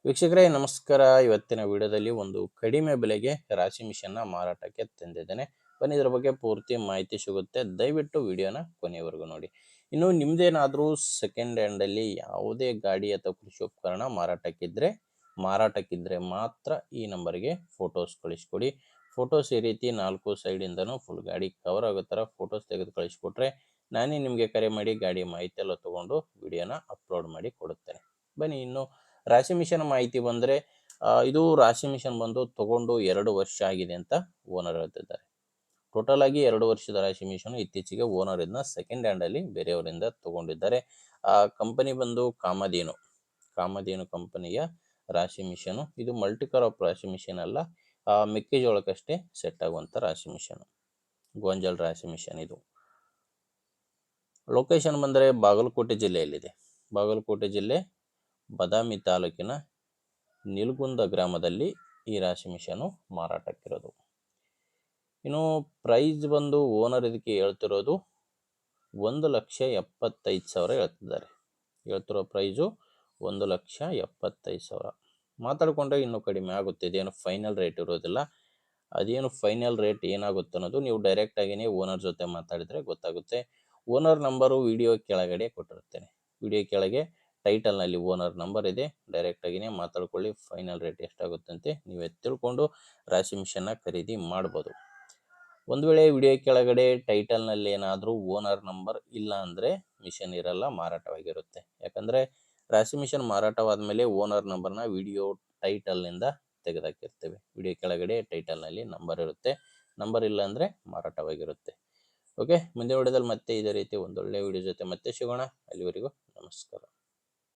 ವೀಕ್ಷಕರೇ ನಮಸ್ಕಾರ. ಇವತ್ತಿನ ವಿಡಿಯೋದಲ್ಲಿ ಒಂದು ಕಡಿಮೆ ಬೆಲೆಗೆ ರಾಶಿ ಮಿಷನ್ನ ಮಾರಾಟಕ್ಕೆ ತಂದಿದ್ದೇನೆ. ಬನ್ನಿ ಇದರ ಬಗ್ಗೆ ಪೂರ್ತಿ ಮಾಹಿತಿ ಸಿಗುತ್ತೆ. ದಯವಿಟ್ಟು ವಿಡಿಯೋನ ಕೊನೆಯವರೆಗೂ ನೋಡಿ. ಇನ್ನು ನಿಮ್ದೇನಾದರೂ ಸೆಕೆಂಡ್ ಹ್ಯಾಂಡಲ್ಲಿ ಯಾವುದೇ ಗಾಡಿ ಅಥವಾ ಕೃಷಿ ಉಪಕರಣ ಮಾರಾಟಕ್ಕಿದ್ರೆ ಮಾತ್ರ ಈ ನಂಬರ್ಗೆ ಫೋಟೋಸ್ ಕಳಿಸ್ಕೊಡಿ. ಫೋಟೋಸ್ ಈ ರೀತಿ 4 ಸೈಡಿಂದನೂ ಫುಲ್ ಗಾಡಿ ಕವರ್ ಆಗೋ ಥರ ಫೋಟೋಸ್ ತೆಗೆದು ಕಳಿಸ್ಕೊಟ್ರೆ ನಾನೇ ನಿಮಗೆ ಕರೆ ಮಾಡಿ ಗಾಡಿ ಮಾಹಿತಿ ಎಲ್ಲ ತೊಗೊಂಡು ವಿಡಿಯೋನ ಅಪ್ಲೋಡ್ ಮಾಡಿ ಕೊಡುತ್ತೇನೆ. ಬನ್ನಿ ಇನ್ನು ರಾಶಿ ಮಿಷನ್ ಮಾಹಿತಿ ಬಂದರೆ ಇದು ರಾಶಿ ಮಿಷನ್ ಬಂದು ತಗೊಂಡು 2 ವರ್ಷ ಆಗಿದೆ ಅಂತ ಓನರ್ ಹೇಳ್ತಿದ್ದಾರೆ. ಟೋಟಲ್ ಆಗಿ 2 ವರ್ಷದ ರಾಶಿ ಮಿಷನ್. ಇತ್ತೀಚೆಗೆ ಓನರ್ ಇದನ್ನ ಸೆಕೆಂಡ್ ಹ್ಯಾಂಡಲ್ಲಿ ಬೇರೆಯವರಿಂದ ತಗೊಂಡಿದ್ದಾರೆ. ಕಂಪನಿ ಬಂದು ಕಾಮಧೇನು ಕಂಪನಿಯ ರಾಶಿ ಮಿಷನು. ಇದು ಮಲ್ಟಿ ಕ್ರಾಪ್ ರಾಶಿ ಮಿಷನ್ ಅಲ್ಲ, ಮೆಕ್ಕೆಜೋಳಕ್ಕಷ್ಟೇ ಸೆಟ್ ಆಗುವಂಥ ರಾಶಿ ಮಿಷನು, ಗೋಂಜಾಳ ರಾಶಿ ಮಿಷನ್. ಇದು ಲೊಕೇಶನ್ ಬಂದರೆ ಬಾಗಲಕೋಟೆ ಜಿಲ್ಲೆಯಲ್ಲಿದೆ. ಬಾಗಲಕೋಟೆ ಜಿಲ್ಲೆ ಬದಾಮಿ ತಾಲೂಕಿನ ನಿಲ್ಗುಂದ ಗ್ರಾಮದಲ್ಲಿ ಈ ರಾಶಿ ಮಿಷನು ಮಾರಾಟಕ್ಕಿರೋದು. ಇನ್ನು ಪ್ರೈಸ್ ಬಂದು ಓನರ್ ಇದಕ್ಕೆ ಹೇಳ್ತಿರೋದು 1,75,000 ಹೇಳ್ತಿದ್ದಾರೆ. ಹೇಳ್ತಿರೋ ಪ್ರೈಸು 1,75,000. ಮಾತಾಡಿಕೊಂಡ್ರೆ ಇನ್ನೂ ಕಡಿಮೆ ಆಗುತ್ತೆ. ಇದೇನು ಫೈನಲ್ ರೇಟ್ ಇರೋದಿಲ್ಲ. ಅದೇನು ಫೈನಲ್ ರೇಟ್ ಏನಾಗುತ್ತೆ ಅನ್ನೋದು ನೀವು ಡೈರೆಕ್ಟಾಗಿಯೇ ಓನರ್ ಜೊತೆ ಮಾತಾಡಿದರೆ ಗೊತ್ತಾಗುತ್ತೆ. ಓನರ್ ನಂಬರು ವಿಡಿಯೋ ಕೆಳಗಡೆ ಕೊಟ್ಟಿರ್ತೇನೆ. ವಿಡಿಯೋ ಕೆಳಗೆ ಟೈಟಲ್ನಲ್ಲಿ ಓನರ್ ನಂಬರ್ ಇದೆ. ಡೈರೆಕ್ಟಾಗಿಯೇ ಮಾತಾಡ್ಕೊಳ್ಳಿ. ಫೈನಲ್ ರೇಟ್ ಎಷ್ಟಾಗುತ್ತಂತೆ ನೀವೇ ತಿಳ್ಕೊಂಡು ರಾಶಿ ಮಿಷನ್ನ ಖರೀದಿ ಮಾಡ್ಬೋದು. ಒಂದು ವೇಳೆ ವಿಡಿಯೋ ಕೆಳಗಡೆ ಟೈಟಲ್ನಲ್ಲಿ ಏನಾದರೂ ಓನರ್ ನಂಬರ್ ಇಲ್ಲ ಅಂದರೆ ಮಿಷನ್ ಇರಲ್ಲ, ಮಾರಾಟವಾಗಿರುತ್ತೆ. ಯಾಕಂದರೆ ರಾಶಿ ಮಿಷನ್ ಮಾರಾಟವಾದ ಮೇಲೆ ಓನರ್ ನಂಬರ್ನ ವಿಡಿಯೋ ಟೈಟಲ್ನಿಂದ ತೆಗೆದಾಕಿರ್ತೇವೆ. ವಿಡಿಯೋ ಕೆಳಗಡೆ ಟೈಟಲ್ನಲ್ಲಿ ನಂಬರ್ ಇರುತ್ತೆ. ನಂಬರ್ ಇಲ್ಲ ಅಂದರೆ ಮಾರಾಟವಾಗಿರುತ್ತೆ. ಓಕೆ, ಮುಂದಿನ ವಿಡಿಯೋದಲ್ಲಿ ಮತ್ತೆ ಇದೇ ರೀತಿ ಒಂದೊಳ್ಳೆ ವಿಡಿಯೋ ಜೊತೆ ಮತ್ತೆ ಸಿಗೋಣ. ಅಲ್ಲಿವರೆಗೂ ನಮಸ್ಕಾರ.